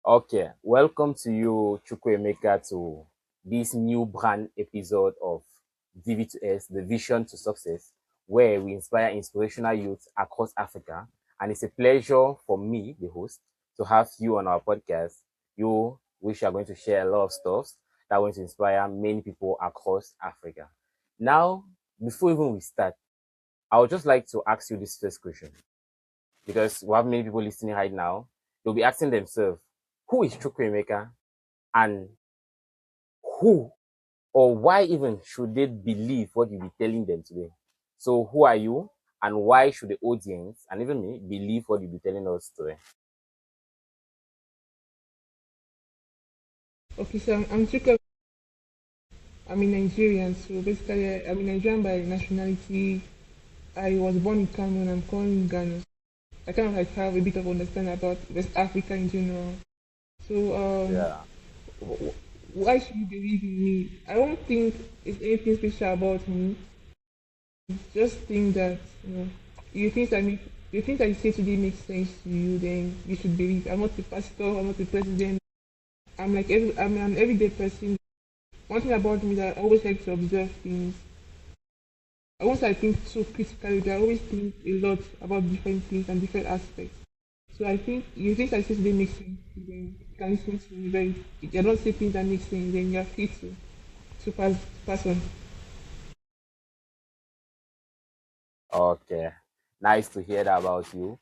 Okay, welcome to you, Chukuemeka, to this new brand episode of DV2S, the Vision to Success, where we inspire inspirational youth across Africa. And it's a pleasure for me, the host, to have you on our podcast. You, which are going to share a lot of stuff that are going to inspire many people across Africa. Now, before even we start, I would just like to ask you this first question because we have many people listening right now. They'll be asking themselves, who is Chukwuemeka and who or why even should they believe what you be telling them today? So who are you and why should the audience and even me believe what you be telling us today? Okay, so I'm Chuka. I'm a Nigerian, so basically I'm a Nigerian by nationality. I was born in Cameroon. I'm currently in Ghana. I kind of like have a bit of understanding about West Africa in general. So Yeah. why should you believe in me? I don't think it's anything special about me. Just think that you think that you think that you say today makes sense to you, then you should believe. I'm not a pastor. I'm not a president. I'm an everyday person. One thing about me that I always like to observe things. Once I think so critically, I always think a lot about different things and different aspects. So I think you think I say they make sense, then you can listen to me. But if you don't say things that make sense, then you're free to pass on. Okay. Nice to hear that about you.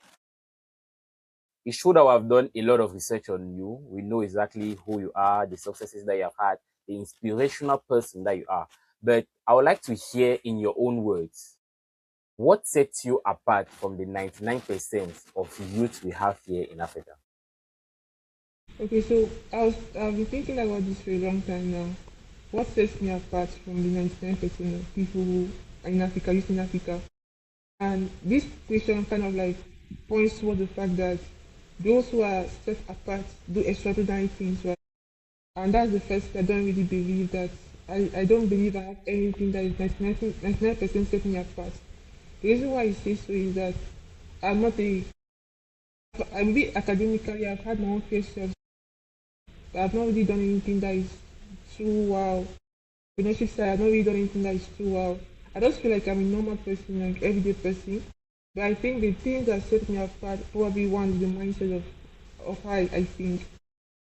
It should have done a lot of research on you. We know exactly who you are, the successes that you have had, the inspirational person that you are. But I would like to hear in your own words, what sets you apart from the 99% of youth we have here in Africa? Okay, so I've been thinking about this for a long time now. What sets me apart from the 99% of people who are in Africa, youth in Africa? And this question kind of like points towards the fact that those who are set apart do extraordinary things, right? And that's the first thing. I don't really believe that. I don't believe I have anything that is 99% set me apart. The reason why I say so is that I'm not a, I'm a bit academically, I've had my own fair share, but I've not really done anything that is too wow. Entrepreneurship side, I've not really done anything that is too wow. I just feel like I'm a normal person, like everyday person. But I think the things that set me apart, probably one is the mindset of how I think.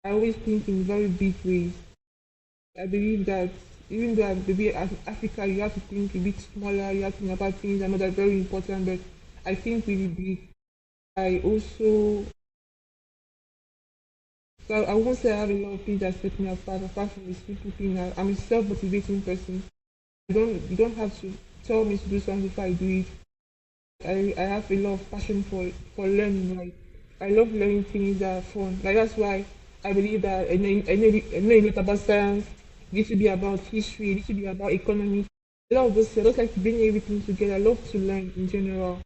I always think in very big ways. I believe that even though maybe as Africa, you have to think a bit smaller, you have to think about things that are not very important, but I think really big. I also, so I won't say I have a lot of things that set me apart from the simple thing. I'm a self-motivating person. You don't have to tell me to do something before I do it. I have a lot of passion for learning. Like I love learning things that are fun. Like that's why I believe that I know a lot about science. It needs to be about history. It needs to be about economy. A lot of those. I just like to bring everything together. I love to learn in general.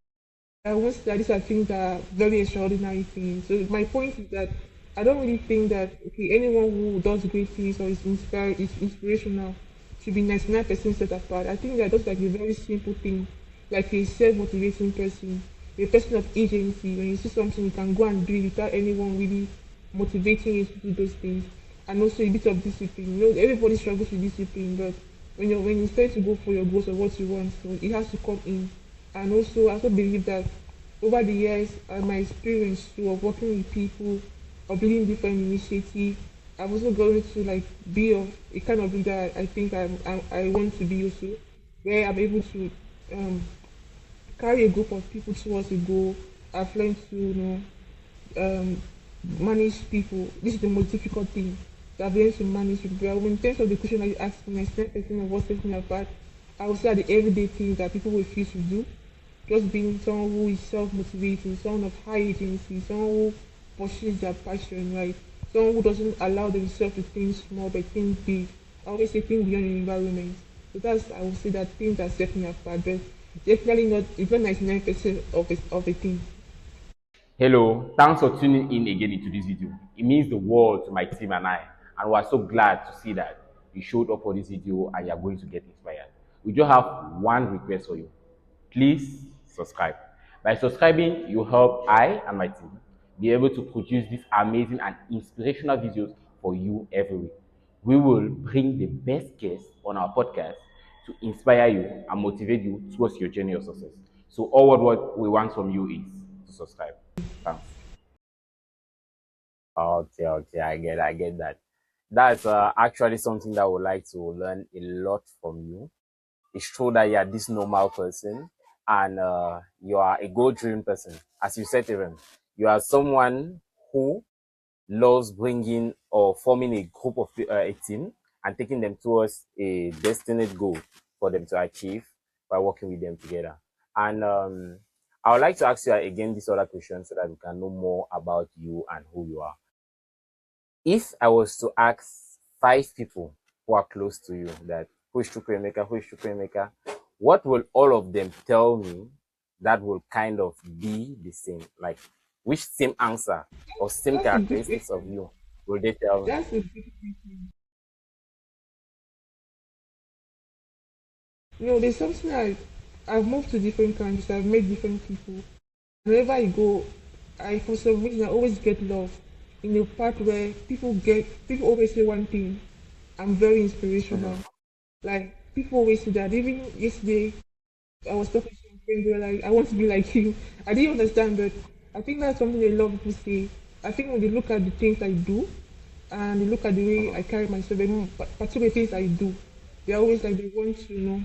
I want that these are things that are very extraordinary things. So my point is that I don't really think that okay anyone who does great things or is inspirational should be 99% set apart. I think that just like a very simple thing, like a self-motivating person, a person of agency. When you see something, you can go and do it without anyone really motivating you to do those things, and also a bit of discipline. You know, everybody struggles with discipline, but when you start to go for your goals or what you want, so it has to come in. And also, I also believe that over the years, my experience too of working with people, of leading different initiatives, I've also gotten to like be a kind of leader I think I want to be also, where I'm able to um, carry a group of people towards a goal. I've learned to um, manage people. This is the most difficult thing. So I've learned to manage people. But in terms of the question that you asked me, 99% of what sets me apart, I would say that the everyday things that people refuse to do, just being someone who is self-motivating, someone of high agency, someone who pursues their passion, right? Someone who doesn't allow themselves to think small but think big. I always say think beyond the environment. So that's I would say that things that set me apart, but definitely not. It's not 99% of the thing. Hello, thanks for tuning in again into this video. It means the world to my team and I, and we are so glad to see that you showed up for this video and you are going to get inspired. We just have one request for you. Please subscribe. By subscribing, you help I and my team be able to produce these amazing and inspirational videos for you every week. We will bring the best guests on our podcast to inspire you and motivate you towards your journey of success. So all what we want from you is to subscribe. Thanks. Okay, okay, I get that. That's actually something that I would like to learn a lot from you. It's true that you are this normal person and you are a goal-driven person. As you said, even you are someone who loves bringing or forming a group of a team and taking them towards a destined goal for them to achieve by working with them together. And I would like to ask you again this other question so that we can know more about you and who you are. If I was to ask five people who are close to you that who is Chukwuemeka, what will all of them tell me that will kind of be the same? Like which same answer or same That's a good characteristics of question. you will they tell me? That's a good question. There's something I've moved to different countries. I've met different people. Wherever I go, I for some reason I always get lost in a part where people always say one thing. I'm very inspirational. Mhm. Like people always say that. Even yesterday, I was talking to some friends. They were like, "I want to be like you." I didn't understand, but I think that's something a lot of people say. I think when they look at the things I do, and they look at the way Mhm. I carry myself, and particular things I do, they're always like they want to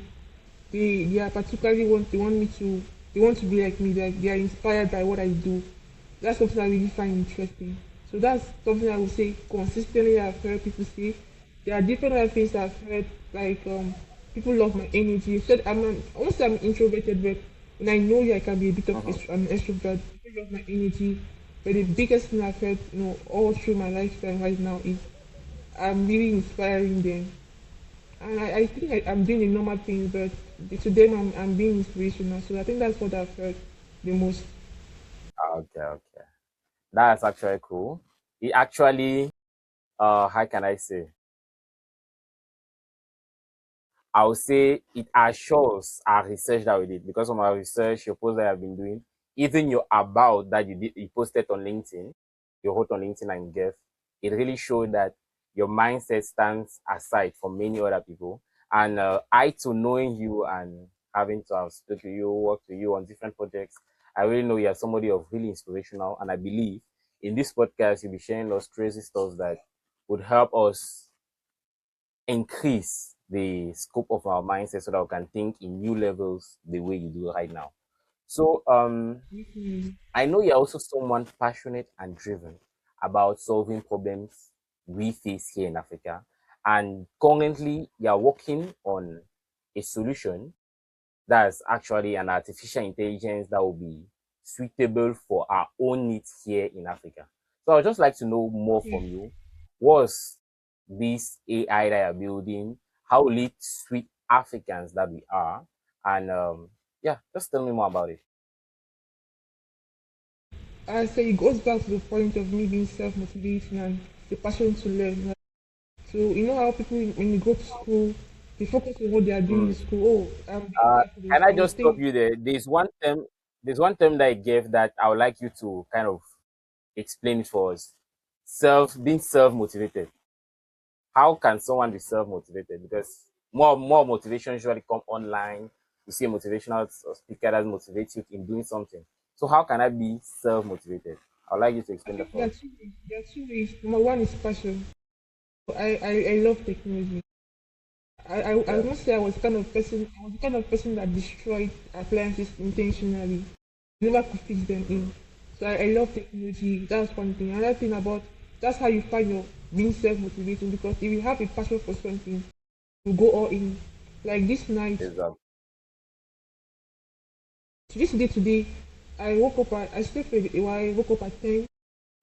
they are particularly they want to be like me. They are inspired by what I do. That's something I really find interesting. So that's something I would say consistently I've heard people say. There are different other things I've heard, like people love my energy. Said I won't say I'm introverted, but when I know you, I can be a bit of Mhm. an extrovert. People love my energy. But the biggest thing I've heard, all through my lifetime right now is I'm really inspiring them. And I think I'm doing the normal thing, but to them I'm being inspirational. So I think that's what I've heard the most. Okay, okay. That's actually cool. It actually how can I say? I would say it assures our research that we did because of our research, your post that I've been doing, even your about that you posted on LinkedIn, you wrote on LinkedIn and gave, it really showed that your mindset stands aside from many other people. And I, to knowing you and having to have spoken to you, worked with you on different projects, I really know you're somebody of really inspirational. And I believe in this podcast, you'll be sharing those crazy stuff that would help us increase the scope of our mindset so that we can think in new levels the way you do right now. So Mhm. I know you're also someone passionate and driven about solving problems we face here in Africa. And currently you're working on a solution that's actually an artificial intelligence that will be suitable for our own needs here in Africa. So I'd just like to know more Yeah. from you. What's this AI that you're building? How will it suit Africans that we are? And yeah, just tell me more about it. I say it goes back to the point of me being self-motivation and the passion to learn. Right? So you know how people when you go to school, they focus on what they are doing in Mm. school. Oh, I'm doing Uh, that for this. can I I would just stop think you there? There's one term that I gave that I would like you to kind of explain it for us. Being self motivated. How can someone be self-motivated? Because more motivation usually come online. You see a motivational speaker that motivates you in doing something. So how can I be self-motivated? I'd like you to I explain that think for us. there are two ways. Number one is passion. I love technology. I Yeah. must say I was the kind of person that destroyed appliances intentionally. Never could fix them in. So I love technology. That's one thing. Another thing about that's how you find your being self motivating because if you have a passion for something, you go all in. Like this night, Exactly. this day today, I slept for a while, I woke up at 10.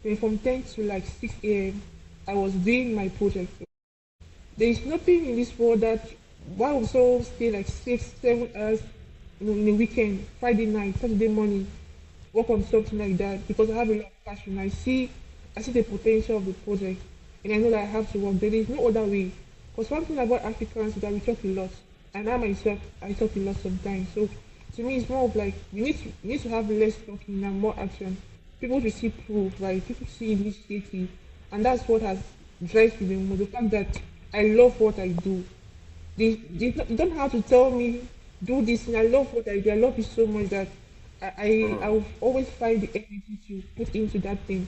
Then from 10 to like 6 a.m. I was doing my project. There is nothing in this world that why would someone stay like 6, 7 hours in a weekend, Friday night, Saturday morning, work on something like that because I have a lot of passion. I see the potential of the project and I know that I have to work. There is no other way. Because one thing about Africans is that we talk a lot. And I myself I talk a lot sometimes. So to me it's more of like we need to have less talking and more action. people to see proof, right? People see initiative, and that's what has drives me the most. The fact that I love what I do. You don't have to tell me do this. And I love what I do. I love it so much that I Mhm. will always find the energy to put into that thing.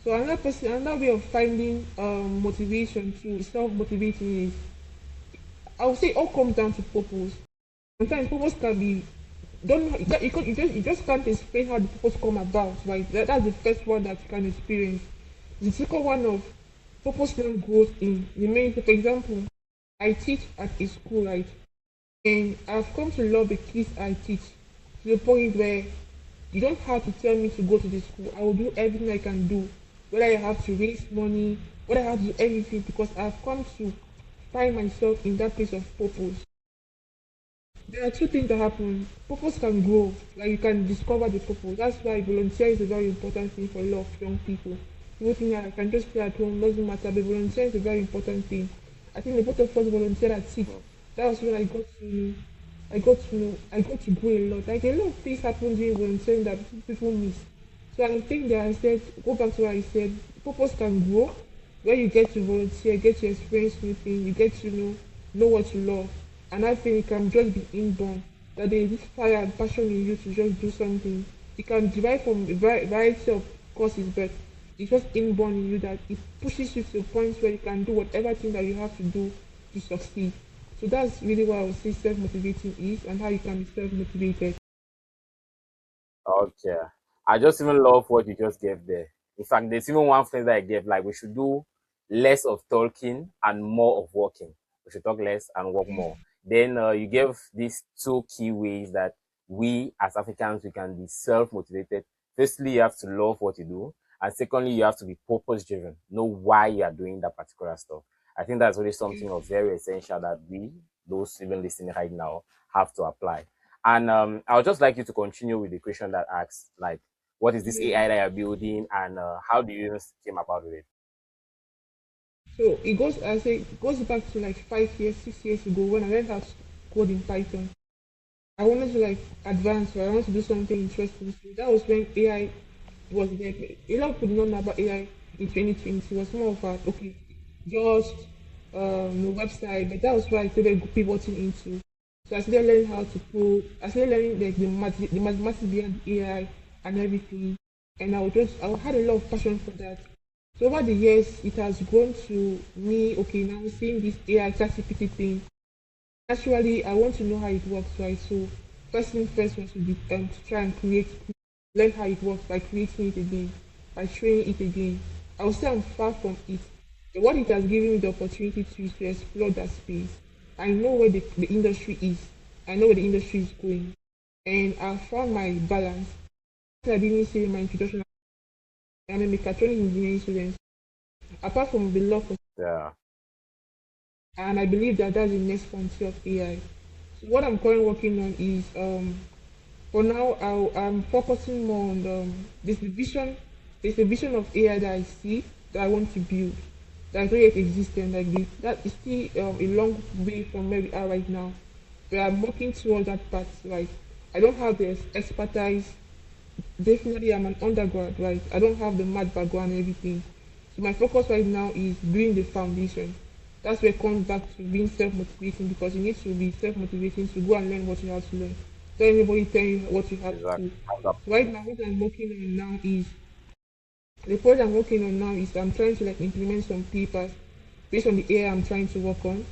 So another way of finding motivation to self motivating is, I would say, it all comes down to purpose. Sometimes purpose can be don't you just can't explain how the purpose come about, right? That's the first one that you can experience. The second one of purpose now grows in the main. For example, I teach at a school, right? And I've come to love the kids I teach to the point where you don't have to tell me to go to the school. I will do everything I can do, whether I have to raise money, whether I have to do everything, because I've come to find myself in that place of purpose. There are two things that happen. Purpose can grow, like you can discover the purpose. That's why volunteer is a very important thing for a lot of young people. People think I can just stay at home, doesn't matter, but volunteer is a very important thing. I think the both of us volunteered at six. That was when I got to grow a lot. Like a lot of things happen during volunteering that people miss. So I think that I said, go back to what I said, purpose can grow where you get to volunteer, get to experience new things, you get to know what you love. And I think it can just be inborn, that there is this fire and passion in you to just do something. It can derive from a variety of causes, but it's just inborn in you that it pushes you to a point where you can do whatever thing that you have to do to succeed. So that's really what I would say self-motivating is, and how you can be self-motivated. Okay. I just even love what you just gave there. In fact, there's even one phrase that I gave, like we should do less of talking and more of working. We should talk less and work more. Then you gave these two key ways that we as Africans we can be self-motivated. Firstly, you have to love what you do, and secondly, you have to be purpose-driven. Know why you are doing that particular stuff. I think that's really something of very essential that we, those even listening right now, have to apply. And I would just like you to continue with the question that asks, like, what is this AI that you're building, and how do you even came about with it? So it goes, I say, it goes back to like 5 years, 6 years ago when I learned how to code in Python. I wanted to like advance, or I wanted to do something interesting. So that was when AI was there. A lot of people don't know about AI in 2020. It was more of a, okay, just the website, but that was why I started pivoting into. So I started learning how to code. I started learning like the mathematics behind AI and everything. And I had a lot of passion for that. So over the years, it has grown to me, okay, now seeing this AI ChatGPT thing. Actually, I want to know how it works, right? So first thing first was to try and learn how it works by creating it again, by training it again. I would say I'm far from it. But what it has given me the opportunity to is to explore that space. I know where the industry is. I know where the industry is going. And I found my balance. I didn't say in my introduction, I'm a mechatronics engineering student. Apart from the love for, Yeah. and I believe that that's the next frontier of AI. So what I'm currently working on is for now I'm focusing more on there's a vision of AI that I see that I want to build that is not yet existent like this. That is still a long way from where we are right now. But I'm working towards that path. Like I don't have the expertise. Definitely I'm an undergrad, right? I don't have the math background and everything. So my focus right now is doing the foundation. That's where it comes back to being self-motivating, because you need to be self-motivating to go and learn what you have to learn. Don't anybody tell you what you have to Exactly. do. So right now what I'm working on now is the project I'm working on now is I'm trying to like implement some papers based on the AI I'm trying to work on.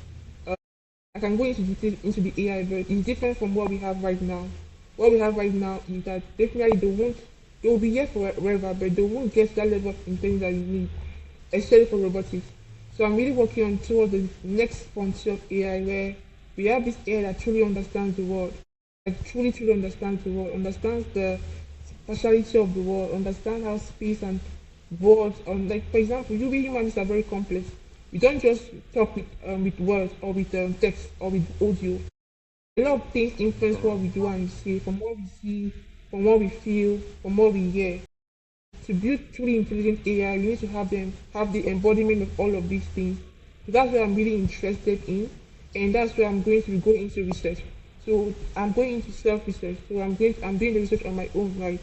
I can go into detail into the AI, but it's different from what we have right now. What we have right now is that definitely they will be here forever, but they won't get that level of intelligence that you need, especially for robotics. So I'm really working on towards the next frontier of AI where we have this AI that truly understands the world, like truly understands the world, understands the partiality of the world, understand how space and words, like for example, we humans are very complex. We don't just talk with words or with text or with audio. A lot of things influence what we do and say, from what we see, from what we feel, from what we hear. To build truly intelligent AI, you need to have the embodiment of all of these things. So that's what I'm really interested in, and that's where I'm going to go into research. So I'm going into self-research. So I'm doing the research on my own, right?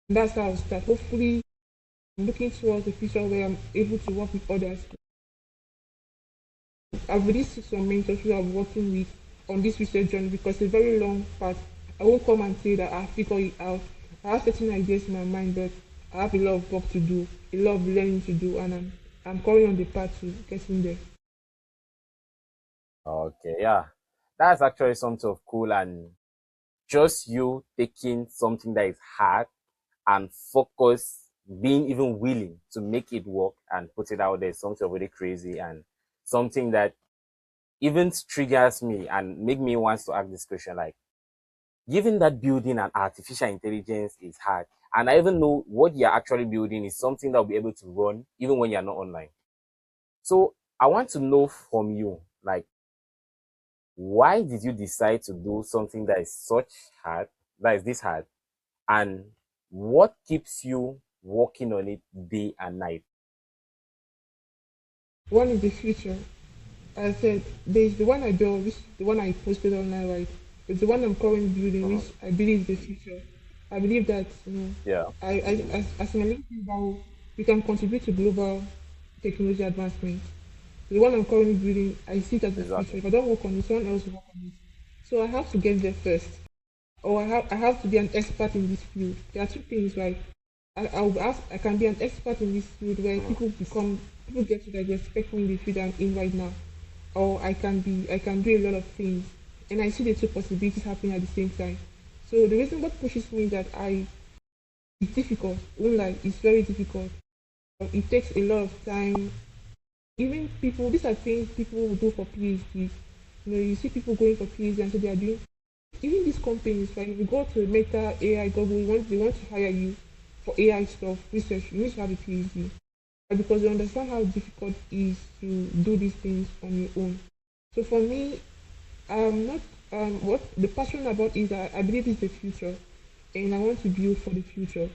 And that's how I'll start. Hopefully, I'm looking towards a future where I'm able to work with others. I've already seen some mentors who I'm working with on this research journey because it's a very long path. I won't come and say that I figure it out. I have certain ideas in my mind, but I have a lot of work to do, a lot of learning to do, and I'm currently on the path to getting there. Okay, yeah. That's actually something of cool, and just you taking something that is hard and focus, being even willing to make it work and put it out there is something really crazy and something that even triggers me and make me want to ask this question like, given that building an artificial intelligence is hard, and I even know what you're actually building is something that will be able to run even when you're not online. So I want to know from you, like, why did you decide to do something that is such hard, that is this hard, and what keeps you working on it day and night? One is the future. I said there's the one I built, which the one I posted online, right? It's the one I'm currently building, which Mhm. I believe is the future. I believe that Yeah, as an Olympic bow, we can contribute to global technology advancement. The one I'm currently building, I see it as the future. exactly. If I don't work on it, someone else will work on it. So I have to get there first, or I have to be an expert in this field. There are two things, right? I can be an expert in this field where Mhm. people get to like respect me in the field I'm in right now, or I can do a lot of things, and I see the two possibilities happening at the same time. So the reason what pushes me is that I it's difficult. Won't lie, it's very difficult. It takes a lot of time. Even people, these are things people will do for PhDs. You see people going for PhD and so they are doing. Even these companies, like if you go to Meta, AI, Google, they want to hire you for AI stuff, research. You need to have a PhD because they understand how difficult it is to do these things on your own. So for me, I'm not what the passion about is I believe it's the future, and I want to build for the future.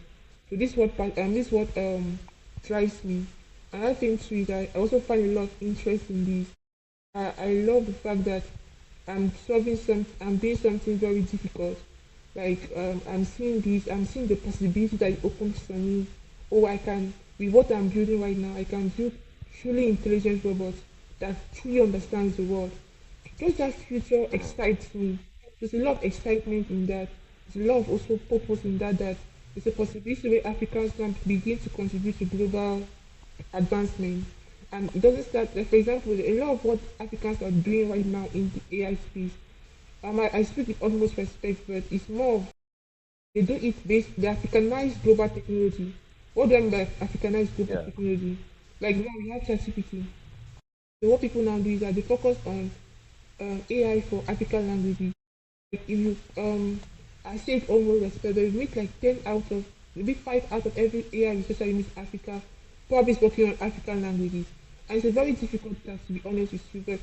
So this is what drives me. Another thing too is I also find a lot of interest in this. I love the fact that I'm doing something very difficult. Like I'm seeing the possibility that it opens for me. Oh, I can, with what I'm building right now, I can build truly intelligent robots that truly understands the world. Just that future Mhm. excites me. There's a lot of excitement in that. There's a lot of also purpose in that it's a possibility where Africans can begin to contribute to global advancement. And it doesn't start, like for example, a lot of what Africans are doing right now in the AI space, I speak with utmost respect, but it's more of they do it based, they Africanize global technology. What do I mean by Africanize global Yeah. technology? Like now we have ChatGPT. So what people now do is that they focus on AI for African languages. Like if you I say it almost respect, but if you make like 10 out of maybe 5 out of every AI researcher in East Africa probably is working on African languages. And it's a very difficult task to be honest with you, but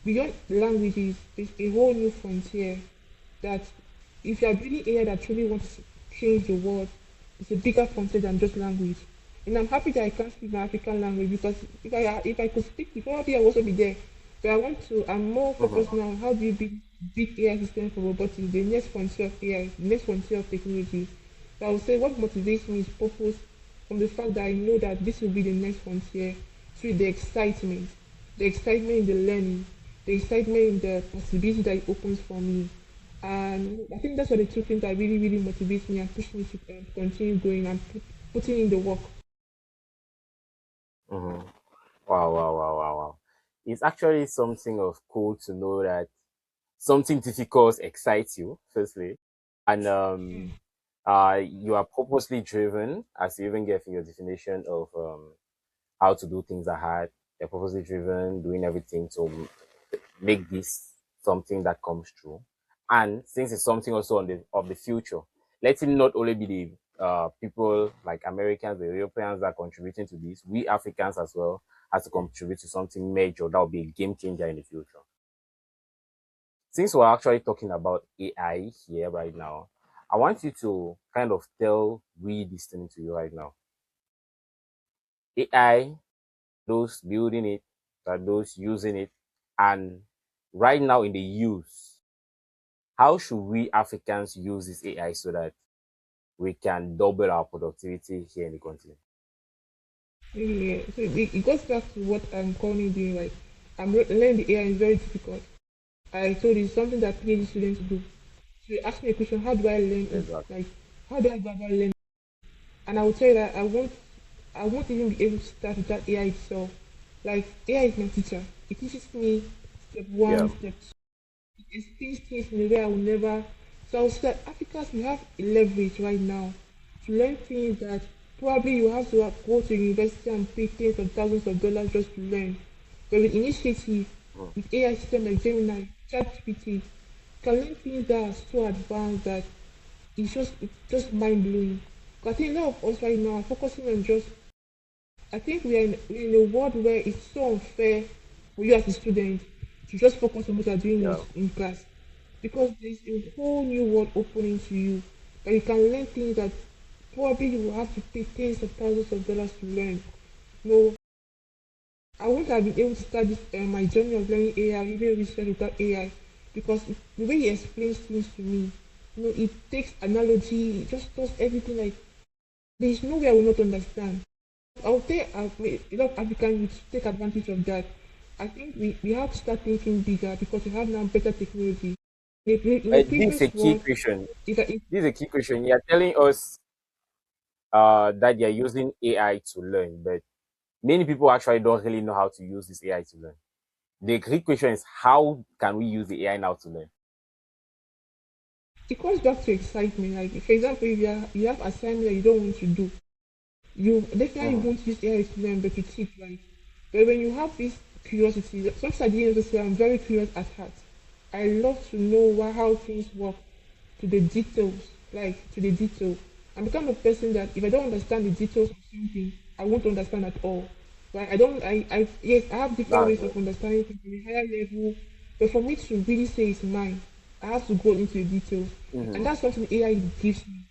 beyond languages, there's a whole new frontier that if you are building AI that truly wants to change the world, it's a bigger frontier than just language. And I'm happy that I can't speak my African language because if I could speak it, probably I would also be there. But I'm more Mhm. focused now on how do you build big AI systems for robotics, the next frontier of AI, the next frontier of technology. So I would say what motivates me is purpose from the fact that I know that this will be the next frontier through the excitement in the learning, the excitement in the possibility that it opens for me. And I think that's what the two things that really, really motivates me and push me to continue going and putting in the work. Mhm. Wow, wow, wow, wow, wow. It's actually something of cool to know that something difficult excites you, firstly. And you are purposely driven, as you even get in your definition of how to do things are hard. You're purposely driven, doing everything to make this something that comes true. And since it's something also on the of the future, let it not only be the people like Americans, the Europeans that are contributing to this, we Africans as well has to contribute to something major that will be a game changer in the future. Since we're actually talking about AI here right now, I want you to kind of tell we listening to you right now. AI, those building it, those using it, and right now in the use, how should we Africans use this AI so that we can double our productivity here in the country? Yeah. So it goes back to what I'm currently doing. Like learning the AI is very difficult. I told you it's something that PhD students do. So you ask me a question, how do I learn it? Exactly. Like how do I go about learning? And I will tell you that I won't even be able to start with that AI itself. Like AI is my teacher. It teaches me step one, Yeah. step two. It explains things in a way I will never. So I would say that Africans we have a leverage right now to learn things that probably you have to go to university and pay tens of thousands of dollars just to learn. But with initiative, Mm. with AI systems like Gemini, ChatGPT, you can learn things that are so advanced that it's just mind blowing. I think a lot of us right now are focusing on just. I think we're in a world where it's so unfair for you as a student to just focus on what you're doing Yeah. in class, because there's a whole new world opening to you that you can learn things that probably you will have to pay tens of thousands of dollars to learn. No, I wouldn't have been able to start my journey of learning AI, even research without AI, because the way he explains things to me, it takes analogy, it just does everything like there's no way I will not understand. I would say a lot of African youth take advantage of that. I think we have to start thinking bigger because we have now better technology. In the This is a previous key world, question. if This is a key question. You're telling us that you're using AI to learn, but many people actually don't really know how to use this AI to learn. The key question is how can we use the AI now to learn? it comes back to excitement, like for example, if you have assignment that you don't want to do, you definitely Mhm. won't use AI to learn, but to teach, right? But when you have this curiosity, sometimes at the end of the day, I'm very curious at heart. I love to know how things work to the details, like to the detail. I'm the kind of person that if I don't understand the details of something, I won't understand at all. Right? I don't. Yes, I have different That's ways good. of understanding things at a higher level, but for me to really say it's mine, I have to go into the details, and Mhm. that's something AI gives me.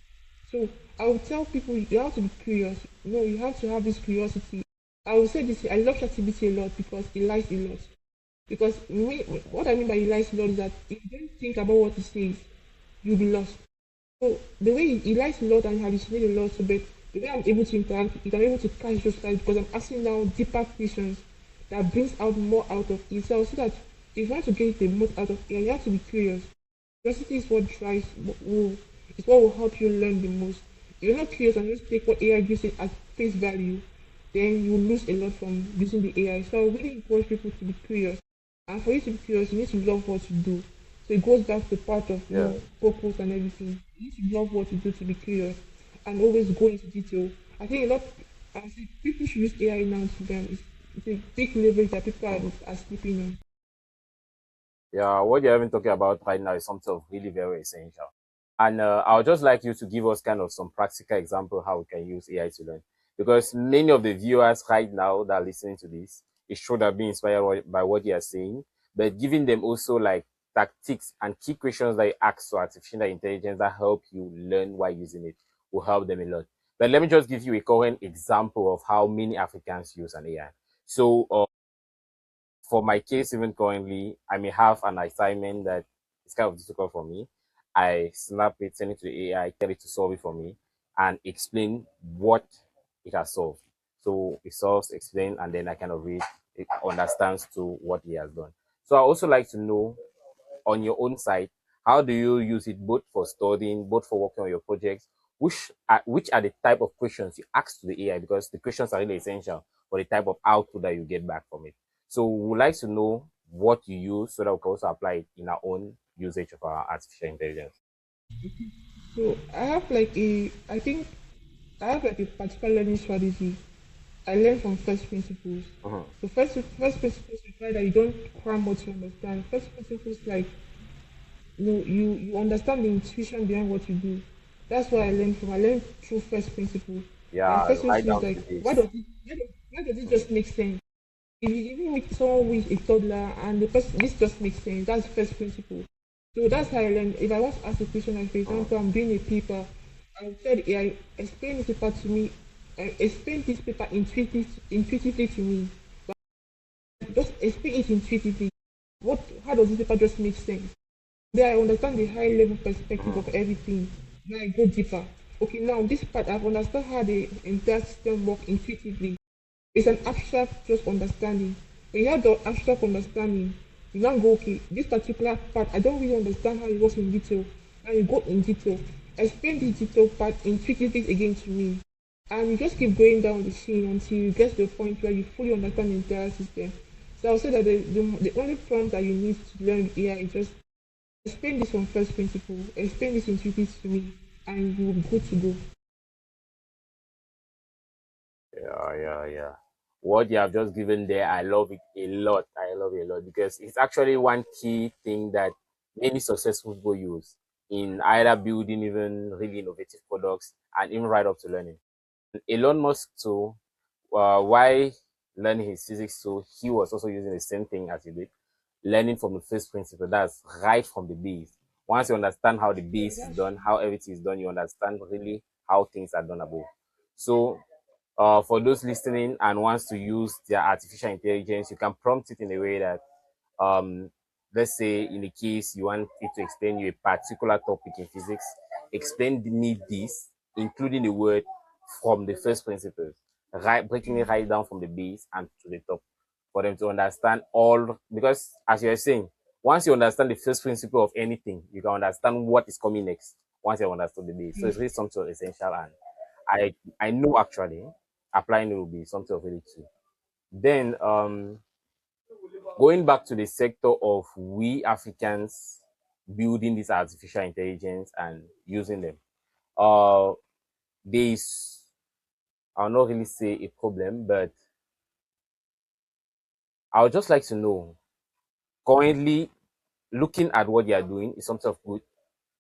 So I would tell people you have to be curious. You have to have this curiosity. I would say this. I love ChatGPT a lot because it lies a lot. Because what I mean by it lies a lot is that if you don't think about what it says, you'll be lost. So the way he likes a lot and hallucinate a lot, so but the way I'm able to interact, with it, I'm able to catch those guys because I'm asking now deeper questions that brings out more out of it. So I see that if you want to get the most out of it, you have to be curious. Curiosity is what drives, is what will help you learn the most. If you're not curious and just take what AI gives you at face value, then you will lose a lot from using the AI. So I really encourage people to be curious. And for you to be curious, you need to love what you do. So it goes back to the part of Yeah. purpose and everything. You need to love what you do to be curious and always go into detail. I think a lot I think people should use AI now to them. It's a big leverage that people Mhm. are sleeping on. Yeah, what you're even talking about right now is something of really very essential. And I would just like you to give us kind of some practical example how we can use AI to learn. Because many of the viewers right now that are listening to this, it's true that being inspired by what you are saying, but giving them also like tactics and key questions that you ask to artificial intelligence that help you learn while using it will help them a lot. But let me just give you a current example of how many Africans use an AI. So for my case, even currently, I may have an assignment that is kind of difficult for me. I snap it, send it to the AI, tell it to solve it for me, and explain what it has solved. So it solves, explain, and then I kind of read, it understands to what he has done. So I also like to know on your own side, how do you use it both for studying, both for working on your projects? Which are the type of questions you ask to the AI? Because the questions are really essential for the type of output that you get back from it. So we would like to know what you use so that we can also apply it in our own usage of our artificial intelligence. So I have like a particular learning strategy. I learn from first principles. Mhm. So first principles require that you don't cram what you understand. First principles like you understand the intuition behind what you do. That's what I learned from. I learned through first principles. And Yeah, first write principle is down like to this. why does it Mhm. just make sense? If you even meet someone who is a toddler and the person this just makes sense, that's the first principle. So that's how I learned. If I want to ask a question, like for Mhm. example, I'm doing a paper, I will tell the AI, explain this paper to me, explain this paper intuitively to me. Just explain it intuitively. How does this paper just make sense? Then I understand the high level perspective Mhm. of everything. Then I go deeper. Okay, now this part I've understood how the entire system works intuitively. It's an abstract just understanding. When you have the abstract understanding, you now go, okay, this particular part, I don't really understand how it works in detail. And you go in detail, explain the detail part intricately again to me. And you just keep going down the scene until you get to the point where you fully understand the entire system. So I'll say that the only prompt that you need to learn AI is just explain this from first principle, explain this intricately to me, and you'll be good to go. Yeah, yeah, yeah. What you have just given there, I love it a lot. I love it a lot because it's actually one key thing that many successful people use in either building even really innovative products and even right up to learning. Elon Musk too, why learning his physics too, he was also using the same thing as you did, learning from the first principle. That's right from the base. Once you understand how the Yeah, base is that's done, true. how everything is done, you understand really how things are done above. So for those listening and wants to use their artificial intelligence, you can prompt it in a way that, um, let's say, in the case you want it to explain you a particular topic in physics, explain me this, including the word from the first principles, right, breaking it right down from the base and to the top, for them to understand all. Because as you are saying, once you understand the first principle of anything, you can understand what is coming next. Once you understand the base, so Yeah. it's really something essential, and I know actually applying it will be something of really key. Then going back to the sector of we Africans building this artificial intelligence and using them. Uh there is, I'll not really say a problem, but I would just like to know, currently looking at what you are doing is something of good,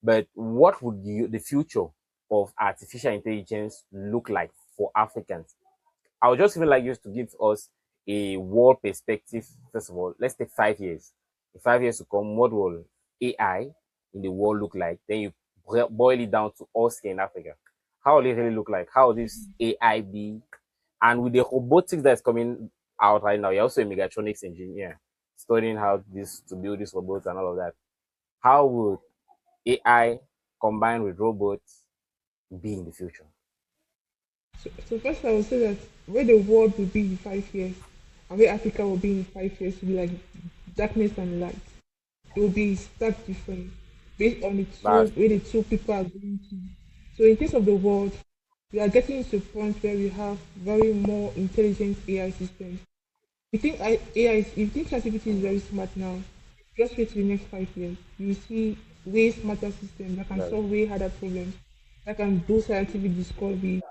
but what would the future of artificial intelligence look like for Africans? I would just even like you to give us a world perspective. First of all, let's take 5 years. In 5 years to come, what will AI in the world look like? Then you boil it down to us here in Africa. How will it really look like? How will this AI be? And with the robotics that's coming out right now, you're also a mechatronics engineer, studying how this to build these robots and all of that. How would AI combined with robots be in the future? So first I would say that where the world will be in 5 years and where Africa will be in 5 years will be like darkness and light. It will be start different based on the two That's where the two people are going to. So in case of the world, we are getting to a point where we have very more intelligent AI systems. You think AI is, you think ChatGPT is very smart now? Just wait till the next 5 years. You see way smarter systems that can that's solve way harder problems, that can do scientific discovery,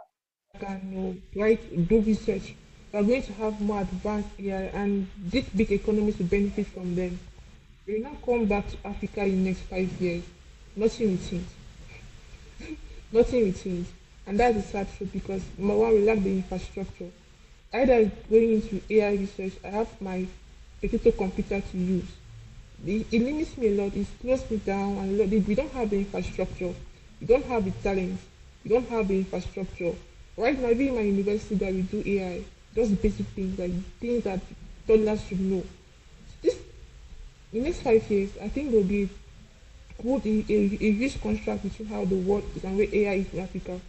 can write, do research. We are going to have more advanced AI, and these big economies will benefit from them. We will now come back to Africa in the next 5 years. Nothing will change. Nothing will change. And that's the sad truth because number one, we lack the infrastructure. Either going into AI research, I have my potato computer to use. It limits me a lot, it slows me down, and a lot. We don't have the infrastructure, we don't have the talent, we don't have the infrastructure. Right now, even in my university that we do AI, just basic things like things that toddlers should know. This in the next 5 years, I think there will be a huge contrast between how the world is and where AI is in Africa.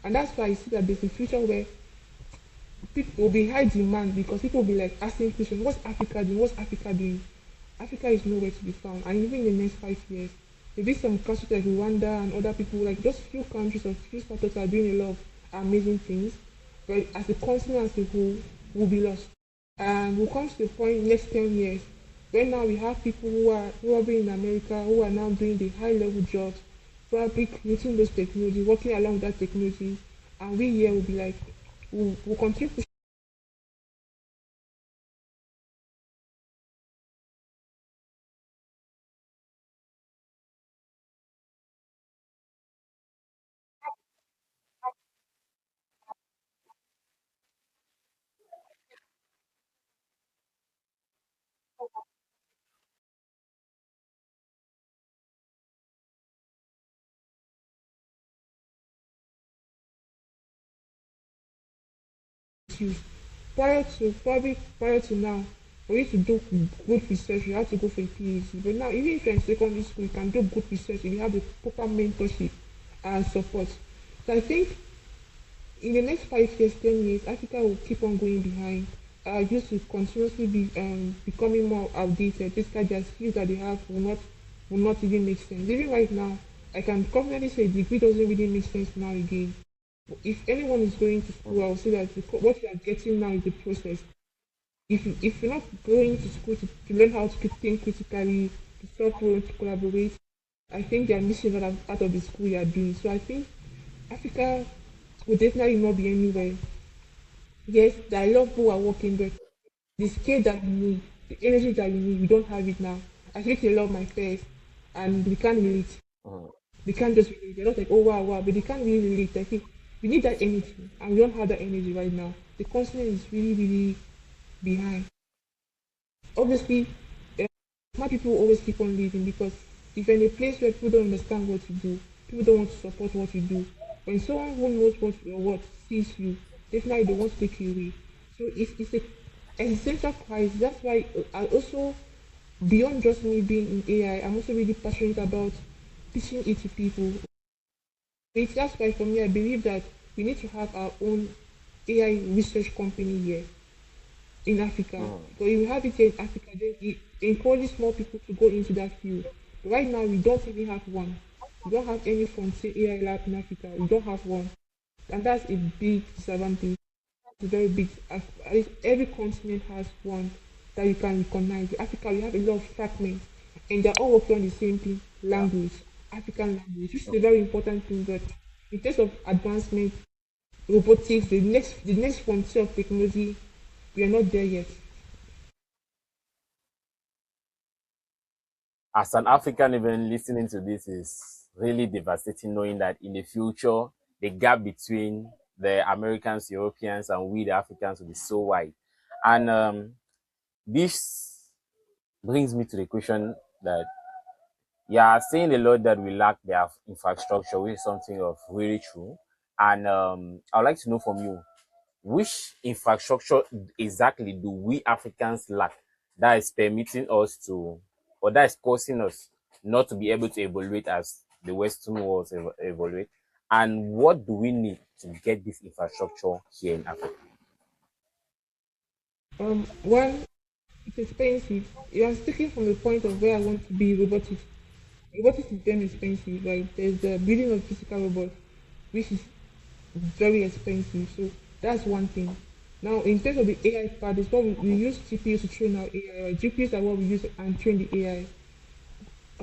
And that's why I see that there's a future where people will be high demand because people will be like asking questions, what's Africa doing? What's Africa doing? Africa is nowhere to be found. And even in the next 5 years, maybe some countries like Rwanda and other people, like just few countries or few startups are doing a lot of amazing things. But as a continent as a whole, we'll be lost. And we'll come to the point next 10 years when now we have people who are probably in America who are now doing the high level jobs, probably creating those technologies, working along that technology. And we here will be like, we'll continue to. You prior to now, for you to do good research, you have to go for a PhD. But now, even if you're in secondary school, you can do good research if you have the proper mentorship and support. So I think in the next 5 years, 10 years, Africa will keep on going behind. Our youth will continuously be becoming more outdated. Just that their skills that they have will not even make sense. Even right now, I can confidently say degree doesn't really make sense now again. If anyone is going to school, I will say that what you are getting now is the process. If you're not going to school to learn how to think critically, to solve problems, to collaborate, I think they are missing out of the school you are doing. So I think Africa will definitely not be anywhere. Yes, there are a lot of people who are working, but the skill that you need, the energy that you need, we don't have it now. I think a lot of my peers, and we can't relate. Mm. They can't just relate. They're not like, oh wow, wow, but they can't really relate. I think we need that energy, and we don't have that energy right now. The continent is really, really behind. Obviously, smart people always keep on leaving because if you're in a place where people don't understand what you do, people don't want to support what you do. When someone who knows what sees you, definitely they want to take you away. So it's a existential crisis. That's why I also, beyond just me being in AI, I'm also really passionate about teaching it to people. That's why for me, I believe that we need to have our own AI research company here in Africa. Mm. Because if we have it here in Africa, then it encourages more people to go into that field. But right now, we don't even have one. We don't have any frontier AI lab in Africa. We don't have one. And that's a big disadvantage. It's very big. At least every continent has one that you can recognize. In Africa, we have a lot of fragments, and they're all working on the same thing, Yeah. language, African language, which is a very important thing. But in terms of advancement, robotics, the next frontier of technology, we are not there yet. As an African, even listening to this is really devastating, knowing that in the future, the gap between the Americans, Europeans, and we, the Africans, will be so wide. And this brings me to the question that you are saying a lot that we lack the infrastructure, which is something of really true. And I'd like to know from you, which infrastructure exactly do we Africans lack that is permitting us to, or that is causing us not to be able to evaluate as the Western world evaluate? And what do we need to get this infrastructure here in Africa? One, it's expensive. You are speaking from the point of where I want to be robotics. Robotics is very expensive. Like there's the building of physical robots, which is very expensive. So that's one thing. Now, in terms of the AI part, is what we use GPUs to train our AI. Right? GPUs are what we use and train the AI.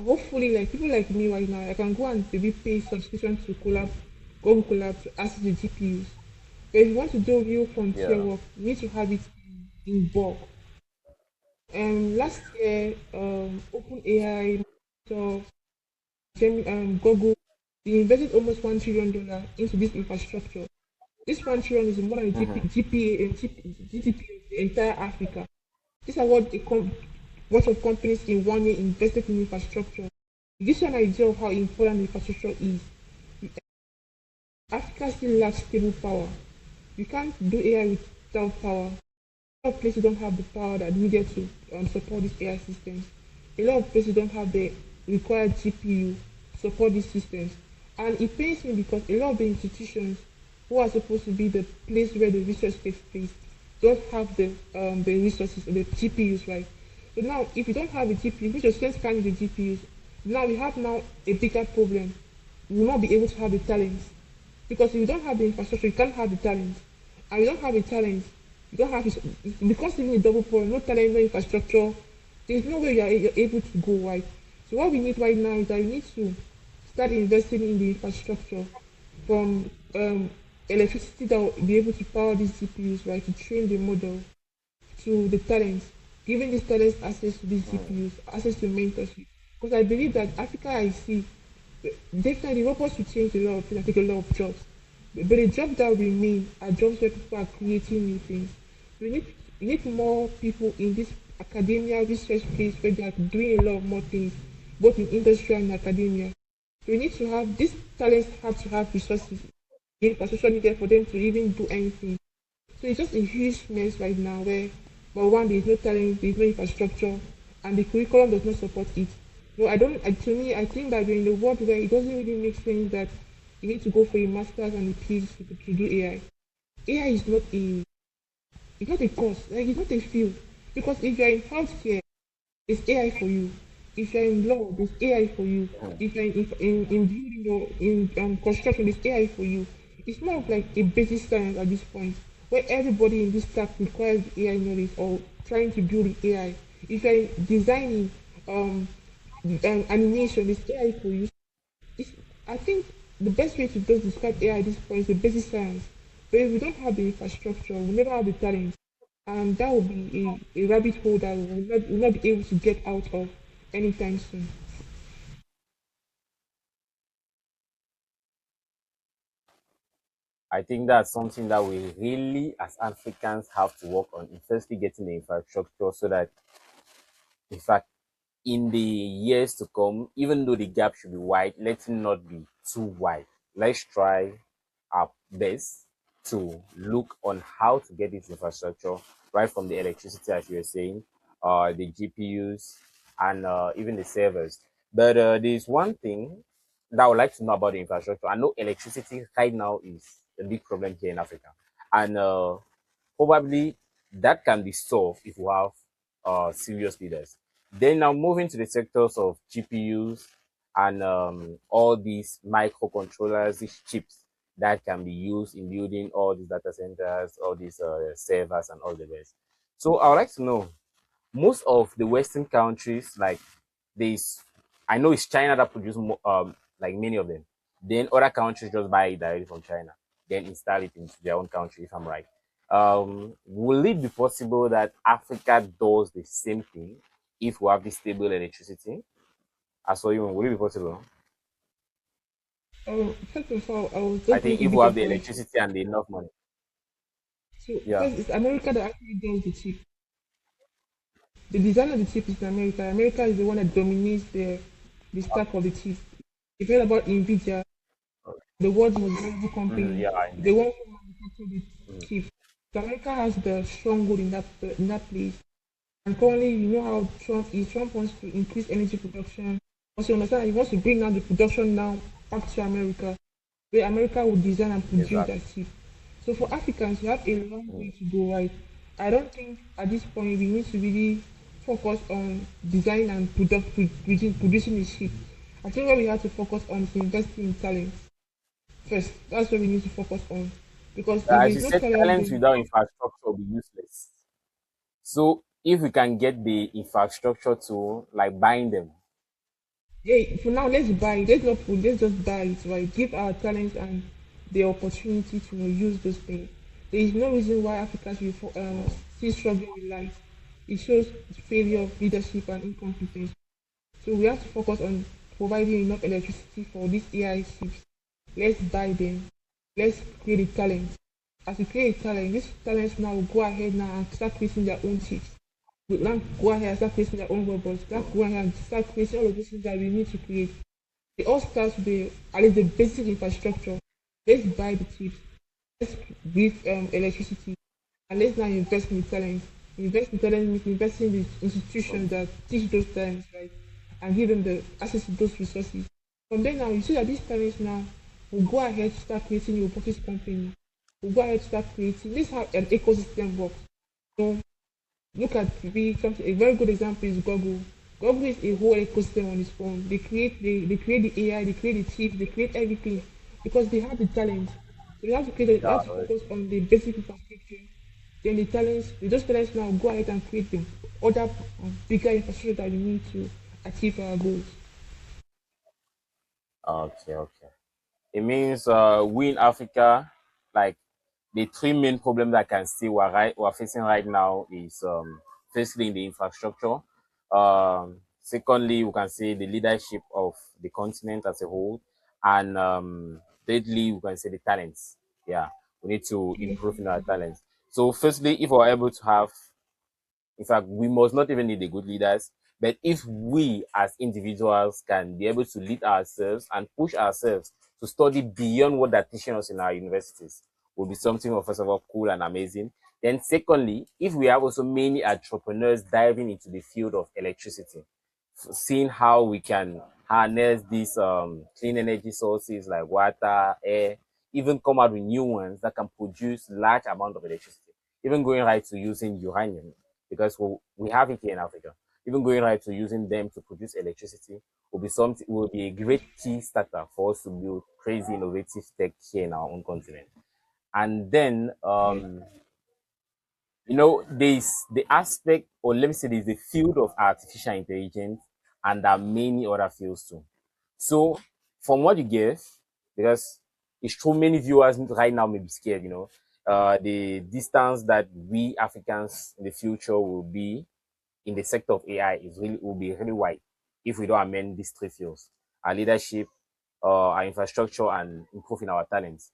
Hopefully, like people like me right now, I can go and maybe pay subscription to Google Collab to access the GPUs. But if you want to do real frontier Yeah. work, you need to have it in bulk. Last year, OpenAI, so Google, they invested almost $1 trillion into this infrastructure. This $1 trillion is more than the Mm-hmm. GPA and GDP of the entire Africa. These are what bunch of companies in 1 year invested in infrastructure. It gives you an idea of how important infrastructure is. Africa still lacks stable power. You can't do AI without power. A lot of places don't have the power that needed to support these AI systems. A lot of places don't have the required GPU to support these systems. And it pains me because a lot of the institutions who are supposed to be the place where the research takes place don't have the resources or the GPUs, right? So now, if you don't have a GPU, which your students can't use the GPUs, now we have now a bigger problem. We will not be able to have the talents. Because if you don't have the infrastructure, you can't have the talent. And you don't have the talent, you don't have it, because even a double problem, no talent, no infrastructure, there's no way you're able to go right. So what we need right now is that we need to start investing in the infrastructure from electricity that will be able to power these GPUs, right, to train the model, to the talents, giving these talents access to these Mm. GPUs, access to mentorship. Because I believe that Africa, I see, definitely robots will change a lot of things and take a lot of jobs. But the jobs that remain are jobs where people are creating new things. We need more people in this academia research place where they are doing a lot of more things, both in industry and academia. So we need to have these talents have to have resources, the infrastructure needed for them to even do anything. So it's just a huge mess right now where, but one, there is no talent, there is no infrastructure, and the curriculum does not support it. No, I don't. To me, I think that we're in a world where it doesn't really make sense that You need to go for a master's and a PhD to do AI. AI is not a it's not a course, like it's not a field. Because if you're in healthcare, there's AI for you. If you're in law, there's AI for you. Mm. If you're in building or in construction, there's AI for you. It's more of like a basic science at this point, where everybody in this stack requires AI knowledge or trying to build the AI. If you're designing animation, there's AI for you. It's, I think the best way to just describe AI at this point is the basic science. But if we don't have the infrastructure, we never have the talent, and that will be a rabbit hole that we will not be able to get out of anytime soon. I think that's something that we really, as Africans, have to work on. In firstly, getting the infrastructure so that, in fact, in the years to come, even though the gap should be wide, let it not be too wide. Let's try our best to look on how to get this infrastructure right from the electricity, as you were saying, the GPUs, and even the servers. But there's one thing that I would like to know about the infrastructure. I know electricity right now is a big problem here in Africa, and probably that can be solved if we have serious leaders. Then now moving to the sectors of GPUs and all these microcontrollers, these chips that can be used in building all these data centers, all these servers, and all the rest. So I would like to know, most of the Western countries, like this, I know it's China that produce like many of them. Then other countries just buy it directly from China, then install it into their own country, if I'm right. Will it be possible that Africa does the same thing if we have this stable electricity? As for you, will it be possible? First of all, I will I just think make a if we bit have of the correction. electricity and the enough money. So Yeah. first, it's America that actually does the chip. The design of the chip is in America. America is the one that dominates the stack of the chip. If you heard about Nvidia, the world's most valuable Mhm, company, yeah, I the know. one who manufactured the Mhm. chip. So America has the stronghold in that place. And currently, you know how Trump is. Trump wants to increase energy production. Also, understand he wants to bring down the production now back to America, where America will design and produce Exactly. that chip. So for Africans, we have a long Mhm. way to go, right? I don't think at this point we need to really focus on design and producing the chip. I think what we have to focus on is investing in talent first. That's what we need to focus on. Because if As there's you no said, talent, talent then without infrastructure will be useless. So if we can get the infrastructure to like buying them, yeah, for now, let's buy it. Let's not put, let's just buy it, right? Give our talents and the opportunity to use those things. There is no reason why Africans will still struggling with life. It shows failure of leadership and incompetence. So we have to focus on providing enough electricity for these AI chips. Let's buy them. Let's create a talent. As we create a talent, these talents now will go ahead now and start creating their own chips. We now go ahead and start creating their own robots. Now go ahead and start creating all of those things that we need to create. It all starts with at least the basic infrastructure. Let's buy the chips. Let's give electricity, and let's now invest in talent. Invest in talent means investing in the institutions that teach those talents, right? And give them the access to those resources. From there now, you see that these talents now will go ahead to start creating robotics company. Will go ahead to start creating. This is how an ecosystem works. So look at maybe something, a very good example is Google. Google is a whole ecosystem on its own. They create the AI, they create the chips, they create everything because they have the talent. So they have to create, they have to yeah, focus on the basic infrastructure. Then the talents, those talents now go ahead and create the other bigger infrastructure that we need to achieve our goals. okay, okay. It means we in Africa, like the three main problems that I can see we're facing right now is firstly in the infrastructure. Secondly, we can say the leadership of the continent as a whole, and thirdly, we can say the talents. Yeah, we need to improve in our talents. So, firstly, if we're able to have, in fact, we must not even need the good leaders, but if we as individuals can be able to lead ourselves and push ourselves to study beyond what they're teaching us in our universities, will be something of first of all cool and amazing. Then, secondly, if we have also many entrepreneurs diving into the field of electricity, seeing how we can harness these clean energy sources like water, air, even come out with new ones that can produce large amount of electricity. Even going right to using uranium, because we have it here in Africa. Even going right to using them to produce electricity will be a great key starter for us to build crazy innovative tech here in our own continent. And then Yeah. there's the aspect, or let me say, there's the field of artificial intelligence, and there are many other fields too. So, from what you gave, because it's true, many viewers right now may be scared, the distance that we Africans in the future will be in the sector of AI will be really wide if we don't amend these three fields: our leadership, our infrastructure, and improving our talents.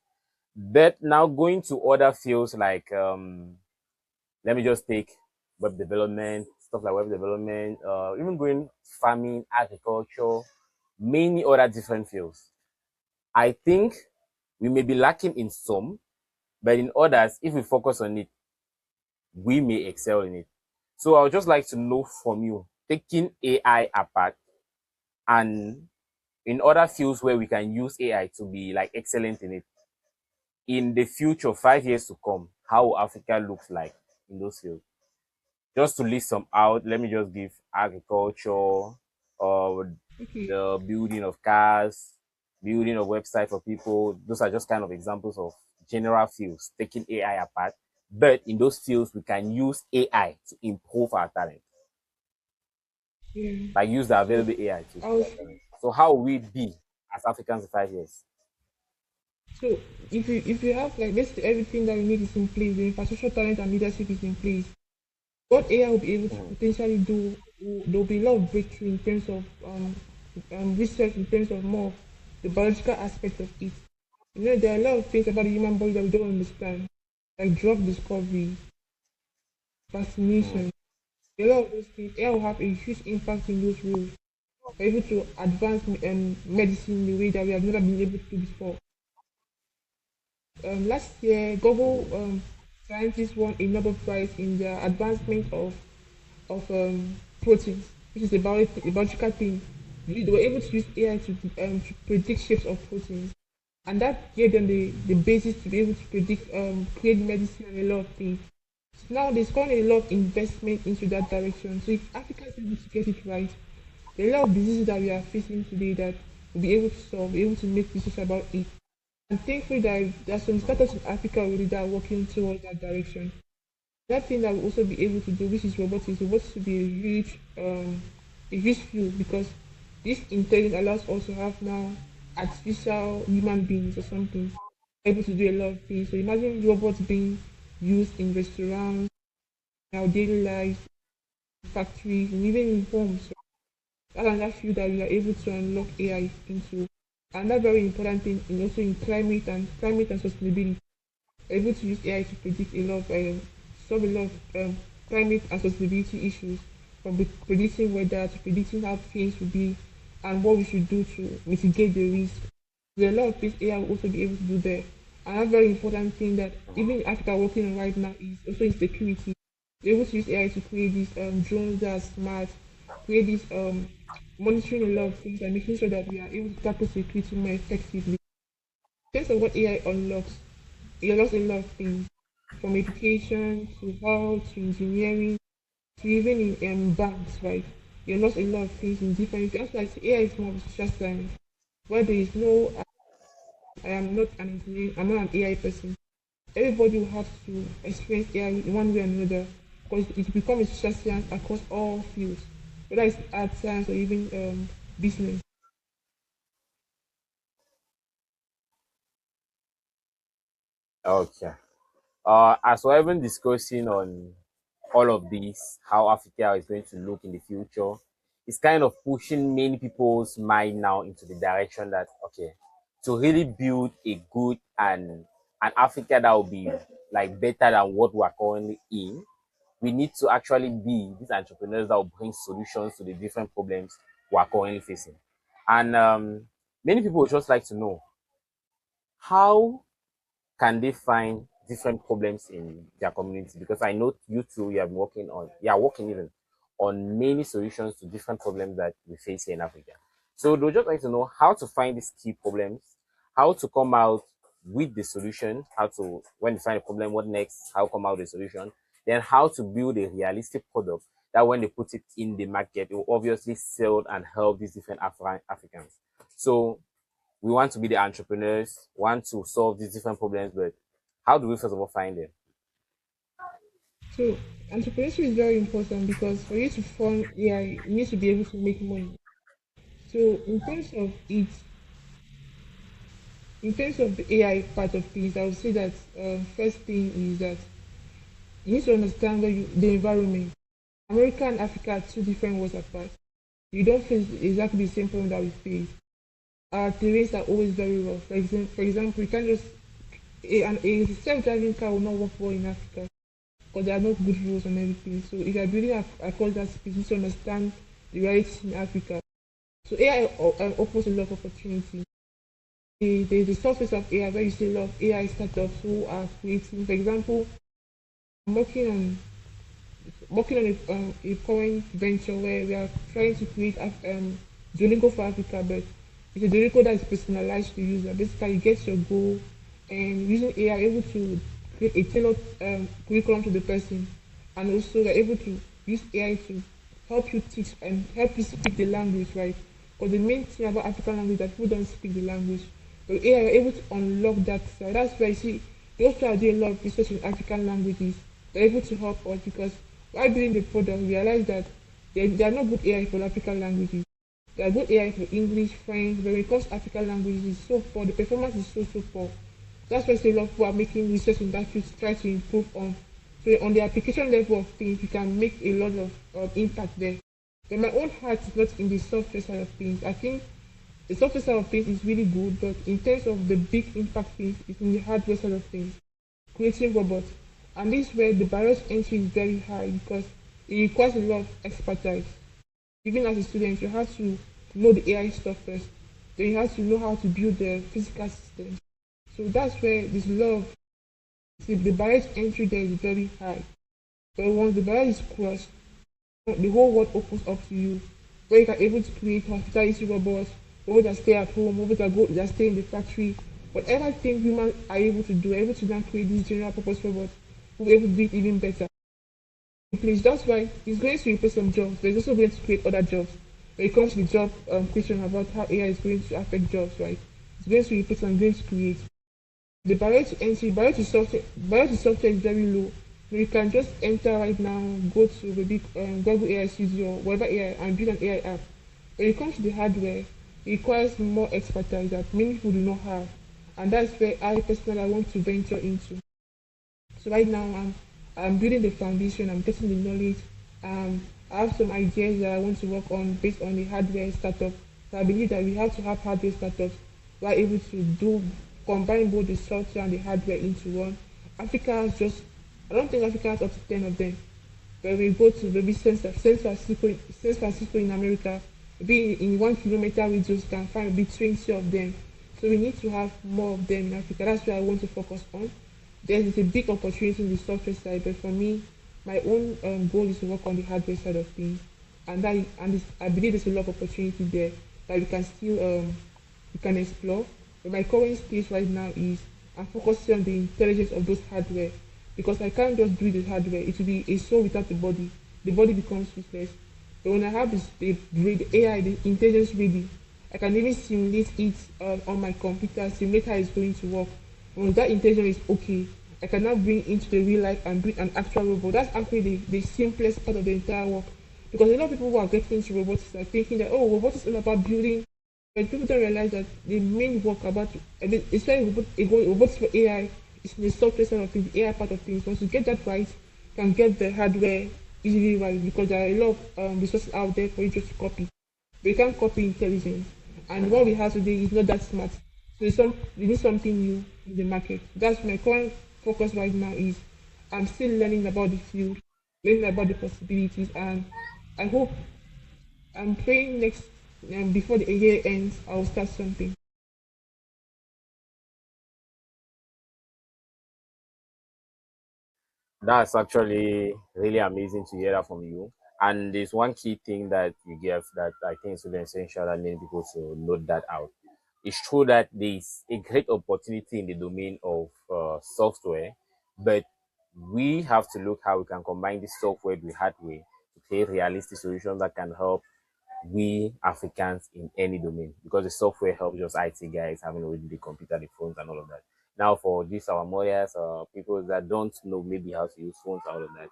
But now going to other fields like let me just take web development, stuff like web development, even going farming, agriculture, many other different fields. I think we may be lacking in some, but in others, if we focus on it, we may excel in it. So I would just like to know from you, taking AI apart and in other fields where we can use AI to be like excellent in it, in the future, 5 years to come, how Africa looks like in those fields. Just to list some out, let me just give agriculture, Okay. the building of cars, building of website for people. Those are just kind of examples of general fields, taking AI apart. But in those fields, we can use AI to improve our talent, Yeah. like use the So available AI to I improve was our talent. So how will we be as Africans in 5 years? so if you have like basically everything that you need is in place, the infrastructure, talent, and leadership is in place. What AI will be able to Mhm. potentially do, there'll be a lot of breakthrough in terms of research, in terms of more the biological aspect of it. There are a lot of things about the human body that we don't understand, like drug discovery, Mhm. vaccination. A lot of those things, AI will have a huge impact in those roles. We're able to advance medicine in a way that we have never been able to do before. Last year, Google scientists won a Nobel Prize in their advancement of proteins, which is a biological thing. They were able to use AI to predict shapes of proteins, and that gave them the basis to be able to predict, create medicine and a lot of things. So now there's currently a lot of investment into that direction. So if Africa is able to get it right, there are a lot of diseases that we are facing today that we'll be able to solve, be able to make decisions about it. I'm thankful that there are some startups in Africa already that are working towards that direction. That thing that will also be able to do, which is robotics. Robotics will be a huge field because this intelligence allows us to have now artificial human beings or something able to do a lot of things. So imagine robots being used in restaurants, in our daily lives, factories, and even in homes. That's another field that we are able to unlock AI into. Another very important thing in also in climate and sustainability, able to use AI to predict a lot of solve a lot of climate and sustainability issues, from predicting weather to predicting how things will be and what we should do to mitigate the risk. There are a lot of things AI will also be able to do there. Another very important thing that even in Africa working on right now is also in security. We're able to use AI to create these drones that are smart, create these monitoring a lot of things and making sure that we are able to tackle security more effectively. In terms of what AI unlocks, it unlocks a lot of things from education to health to engineering to even in banks, right? It unlocks a lot of things in different. That's why I say AI is more of a social science where there is no. I am not an engineer. I'm not an AI person. Everybody will have to experience AI in one way or another because it becomes a social science across all fields, whether it's art, science, or even business. Okay. As we're even discussing on all of this, how Africa is going to look in the future, it's kind of pushing many people's mind now into the direction that, okay, to really build a good and an Africa that will be like better than what we're currently in, we need to actually be these entrepreneurs that will bring solutions to the different problems we are currently facing. And many people would just like to know, how can they find different problems in their community? Because I know you two, you are working even on many solutions to different problems that we face here in Africa. So they'll just like to know how to find these key problems, how to come out with the solution, how to, when you find a problem, what next, how come out with the solution, then how to build a realistic product that when they put it in the market, it will obviously sell and help these different Africans. So we want to be the entrepreneurs, want to solve these different problems, but how do we first of all find them? So entrepreneurship is very important because for you to fund AI, you need to be able to make money. So in terms of the AI part of things, I would say that first thing is that you need to understand the environment. America and Africa are two different worlds apart. You don't face exactly the same problem that we face. Our terrains are always very rough. For example, you can't just a self-driving car will not work well in Africa because there are not good rules and everything. So if you're building across that space, you need to understand the reality in Africa. So AI opens a lot of opportunity. The surface of AI where you see a lot of AI startups who are creating. For example, I'm working on a current venture where we are trying to create Duolingo for Africa, but it's a Duolingo that is personalized to user. Basically, you get your goal, and using AI, able to create a tailored curriculum to the person, and also you're able to use AI to help you teach and help you speak the language, right? Because the main thing about African language is that people don't speak the language. But AI, you're able to unlock that side. That's why you see, those people are doing a lot of research in African languages. They're able to help us because while building the product, we realize that there are not good AI for African languages. There are good AI for English, French, but when it comes to African languages, it's so poor. The performance is so poor. That's why I say a lot of people are making research in that field to try to improve on. So on the application level of things, you can make a lot of impact there. But my own heart is not in the software side of things. I think the software side of things is really good, but in terms of the big impact things, it's in the hardware side of things, creating robots. And this is where the barriers to entry is very high because it requires a lot of expertise. Even as a student, you have to know the AI stuff first. Then you have to know how to build the physical systems. So that's where this love, see, the barrier to entry there is very high. But once the barrier is crossed, the whole world opens up to you, where you are able to create hospitality robots, robots that stay at home, robots that stay in the factory. Whatever thing humans are able to do, able to now create these general purpose robots, we'll be able to do it even better. Please, that's why it's going to replace some jobs, but it's also going to create other jobs. When it comes to the job question about how AI is going to affect jobs, right? It's going to replace and going to create. The barrier to entry, barrier to software is very low. You can just enter right now, go to the big Google AI Studio or whatever AI and build an AI app. When it comes to the hardware, it requires more expertise that many people do not have. And that's where I personally I want to venture into. So right now I'm building the foundation, I'm getting the knowledge. I have some ideas that I want to work on based on the hardware startup. So I believe that we have to have hardware startups who are able to do combine both the software and the hardware into one. Africa has just I don't think Africa has up to 10 of them. But we go to maybe San Francisco in America, maybe in 1 kilometer radius you can find maybe 20 of them. So we need to have more of them in Africa. That's where I want to focus on. There is a big opportunity in the software side, but for me, my own goal is to work on the hardware side of things, and I believe there's a lot of opportunity there that we can explore. But my current stage right now is I'm focusing on the intelligence of those hardware because I can't just do the hardware. It will be a soul without the body. The body becomes useless. But when I have the AI, the intelligence ready, I can even simulate it on my computer, simulate how it's going to work. Once that intelligence is okay, I can now bring into the real life and bring an actual robot. That's actually the simplest part of the entire work. Because a lot of people who are getting into robotics are thinking that, oh, robotics is all about building. But people don't realize that the main work about, especially robotics for AI, is in the software side of things, the AI part of things. Once you get that right, you can get the hardware easily right because there are a lot of resources out there for you just to copy. But you can't copy intelligence. And what we have today is not that smart. So we need something new in the market. That's my current focus right now is I'm still learning about the field, learning about the possibilities, and I hope I'm praying next before the year ends, I'll start something. That's actually really amazing to hear that from you. And there's one key thing that you give that I think is really essential that many people to note that out. It's true that there's a great opportunity in the domain of software, but we have to look how we can combine this software with hardware to create realistic solutions that can help we Africans in any domain, because the software helps just IT guys having already the computer, the phones, and all of that. Now, for these our mothers, people that don't know maybe how to use phones, all of that,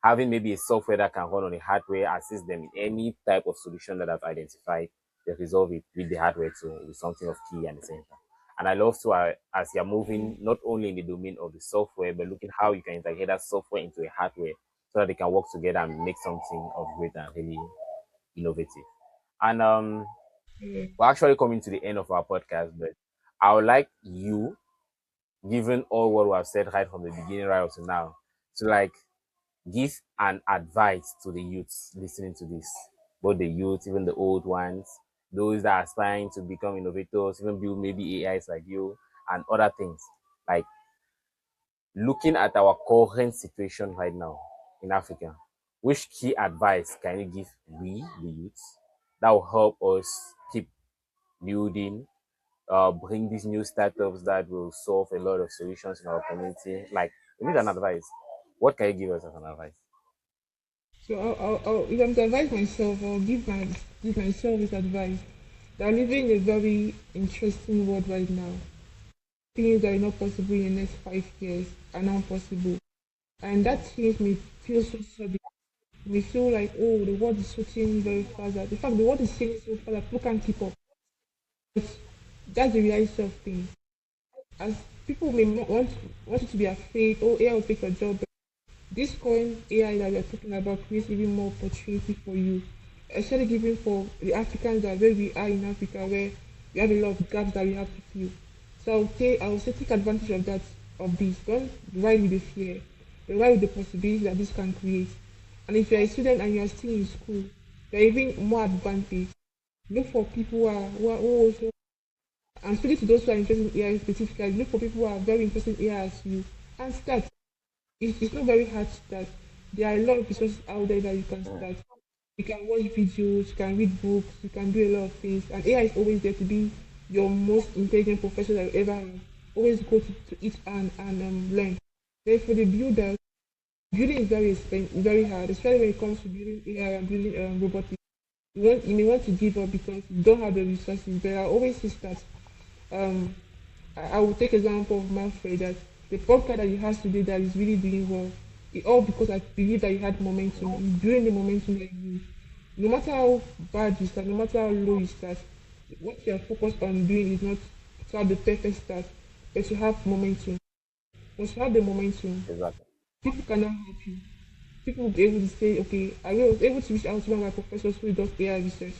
having maybe a software that can run on the hardware assist them in any type of solution that I've identified, they resolve it with the hardware too, with something of key and essential. And I love to, as you're moving not only in the domain of the software, but looking how you can integrate that software into a hardware so that they can work together and make something of great and really innovative. And Yeah. we're actually coming to the end of our podcast, but I would like you, given all what we have said right from the beginning right up to now, to like give an advice to the youths listening to this, both the youth, even the old ones, those that are aspiring to become innovators, even build maybe AIs like you and other things. Like looking at our current situation right now in Africa, which key advice can you give we, the youths, that will help us keep building, bring these new startups that will solve a lot of solutions in our community? Like, we need an advice. What can you give us as an advice? So if I'm to advise myself, I'll give myself this advice. That living in a very interesting world right now. Things that are not possible in the next 5 years are now possible. And that change may feel so sudden. We feel like, oh, the world is changing very fast. In fact, the world is changing so fast that people can't keep up. But that's the reality of things. As people may not want you to be afraid, oh, AI will take your job. But this current AI that we're talking about creates even more opportunity for you, especially given for the Africans that where we are in Africa, where we have a lot of gaps that we have to fill. So I would say take advantage of that of this. Don't ride with the fear, but ride with the possibilities that this can create. And if you're a student and you're still in school, you're even more advantaged. Look for people who also, and speaking to those who are interested in AI specifically, look for people who are very interested in AI as you, and start. It's not very hard to start. There are a lot of resources out there that you can start. You can watch videos, you can read books, you can do a lot of things. And AI is always there to be your most intelligent professor that you ever have. Always go to it and learn. Then for the builders, building is very expensive, very hard, especially when it comes to building AI and building robotics. You may want to give up because you don't have the resources. But I always say that um, I will take example of Manfred that the podcast that he has today that is really doing well. It all because I believe that he had momentum. He's building the momentum that you. No matter how bad you start, no matter how low you start, what you are focused on doing is not to have the perfect start, but to have momentum. Once you have the momentum, Exactly. people cannot help you. People will be able to say, okay, I was able to reach out to one of my professors who does AI research,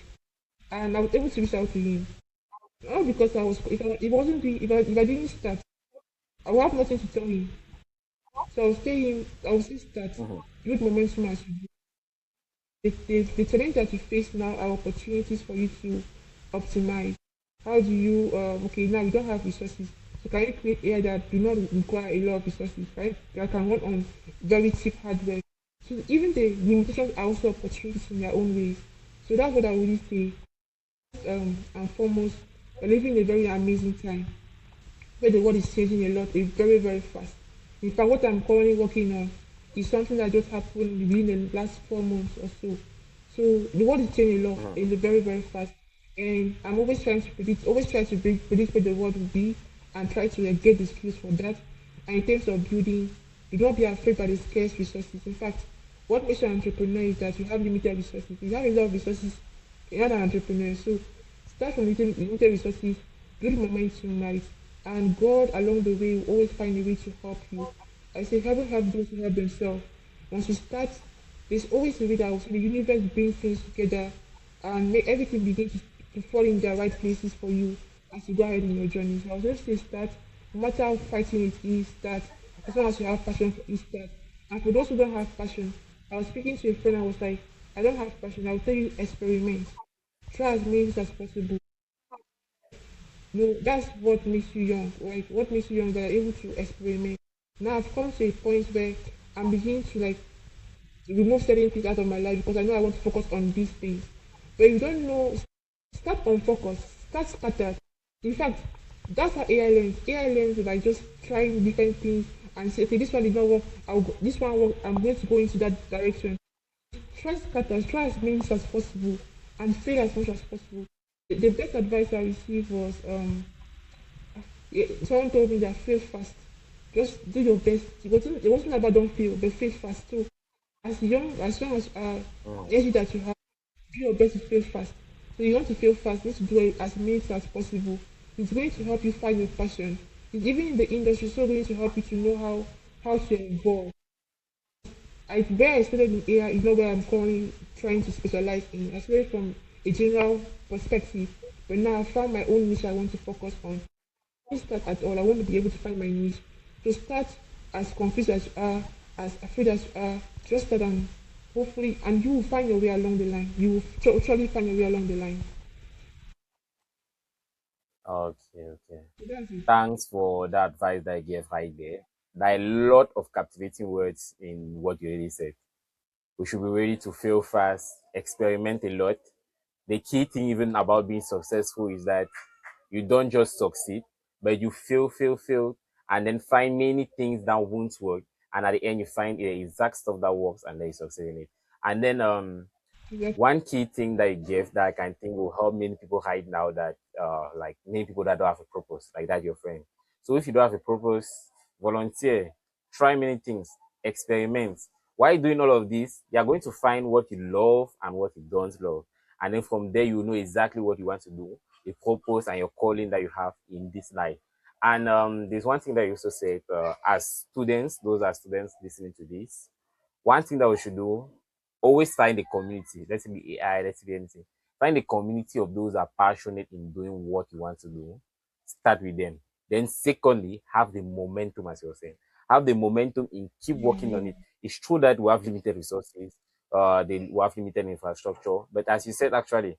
and I was able to reach out to him. Not because I was, if it wasn't, if I didn't start, I will have nothing to tell him. So I will say start, Mhm. build momentum as you do. The challenge that you face now are opportunities for you to optimize. How do you, okay, now you don't have resources. So can you create AI that do not require a lot of resources, right? That can run on very cheap hardware. So even the limitations are also opportunities in their own ways. So that's what I would really say. And foremost, we're living a very amazing time where the world is changing a lot, it's very, very fast. In fact, what I'm currently working on is something that just happened within the last 4 months or so. So the world is changing a lot, Mhm. it's very, very fast. And I'm always trying to predict, predict where the world will be and try to get the skills for that. And in terms of building, do not be afraid by the scarce resources. In fact, what makes you an entrepreneur is that you have limited resources. You have a lot of resources, you're not an entrepreneur. So start from limited resources, build momentum, right? And God along the way will always find a way to help you. I say, heaven help those who help themselves. Once you start, there's always a way that the universe brings things together and make everything begin to fall in the right places for you as you go ahead in your journey. So I was just say start, no matter how fighting it is, start. As long as you have passion for it, start. And for those who don't have passion, I was speaking to a friend, I was like, I don't have passion, I'll tell you experiment. Try as many things as possible. No, that's what makes you young. Like what makes you young that are able to experiment. Now I've come to a point where I'm beginning to like remove certain things out of my life because I know I want to focus on these things. But if you don't know, start unfocused, start scattered. In fact, that's how AI learns. AI learns by just trying different things and say, okay, this one did not work. I'll go, this one work. I'm going to go into that direction. Try scatter, try as many as possible, and fail as much as possible. The best advice I received was yeah, someone told me that fail fast. Just do your best. It wasn't about don't fail, but fail fast too. As young as Mm. energy that you have, do your best to fail fast. So you want to fail fast, you need to do it as many as possible. It's going to help you find your passion. It's even in the industry, so going to help you to know how to evolve. Where I started in AI is not where I'm currently trying to specialize in. I started from a general perspective, but now I found my own niche I want to focus on. I won't start at all. I want to be able to find my niche. To start as confused as you are, as afraid as you are, just start and hopefully, and you will find your way along the line. You will surely find your way along the line. Okay, okay. So that's it. Thanks for the advice that I gave right there. There are a lot of captivating words in what you already said. We should be ready to fail fast, experiment a lot. The key thing even about being successful is that you don't just succeed, but you fail, and then find many things that won't work. And at the end, you find the exact stuff that works and then you succeed in it. And then Exactly. one key thing that you gave that I can think will help many people right now that like many people that don't have a purpose, like that your friend. So if you don't have a purpose, volunteer, try many things, experiment. While doing all of this, you're going to find what you love and what you don't love. And then from there you know exactly what you want to do, the purpose and your calling that you have in this life. And there's one thing that you also said, as students, those are students listening to this, one thing that we should do, always find a community. Let's be AI, let's be anything. Find a community of those that are passionate in doing what you want to do. Start with them. Then, secondly, have the momentum, as you were saying. Have the momentum in keep working on Yeah. it. It's true that we have limited resources, we have limited infrastructure, but as you said, actually,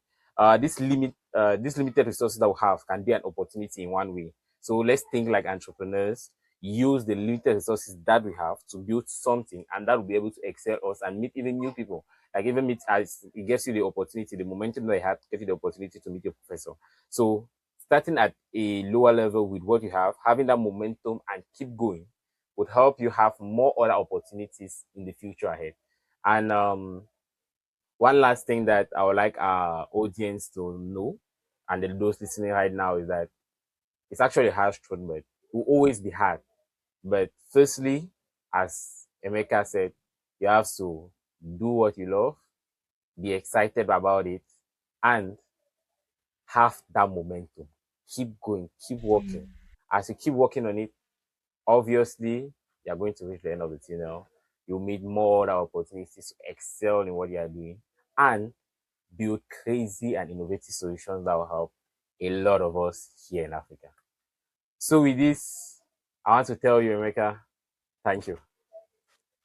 this limited resources that we have can be an opportunity in one way. So let's think like entrepreneurs, use the limited resources that we have to build something, and that will be able to excel us and meet even new people. Like even meet as it gives you the opportunity, the momentum that you have gives you the opportunity to meet your professor. So starting at a lower level with what you have, having that momentum and keep going would help you have more other opportunities in the future ahead. And one last thing that I would like our audience to know, and those listening right now, is that it's actually a harsh truth, but it will always be hard. But firstly, as Emeka said, you have to do what you love, be excited about it, and have that momentum. Keep going, keep working. As you keep working on it, obviously, you're going to reach the end of the tunnel. You'll meet more other opportunities to excel in what you are doing and build crazy and innovative solutions that will help a lot of us here in Africa. So, with this, I want to tell you, Emeka, thank you.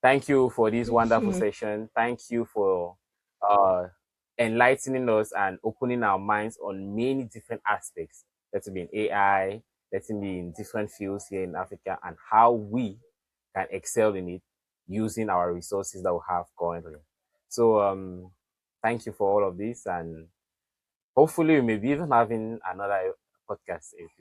Thank you for this Thank you so wonderful much. session. Thank you for uh, enlightening us and opening our minds on many different aspects. Let's be in AI, let's be in different fields here in Africa, and how we can excel in it using our resources that we have currently. So, thank you for all of this, and hopefully, we may be even having another podcast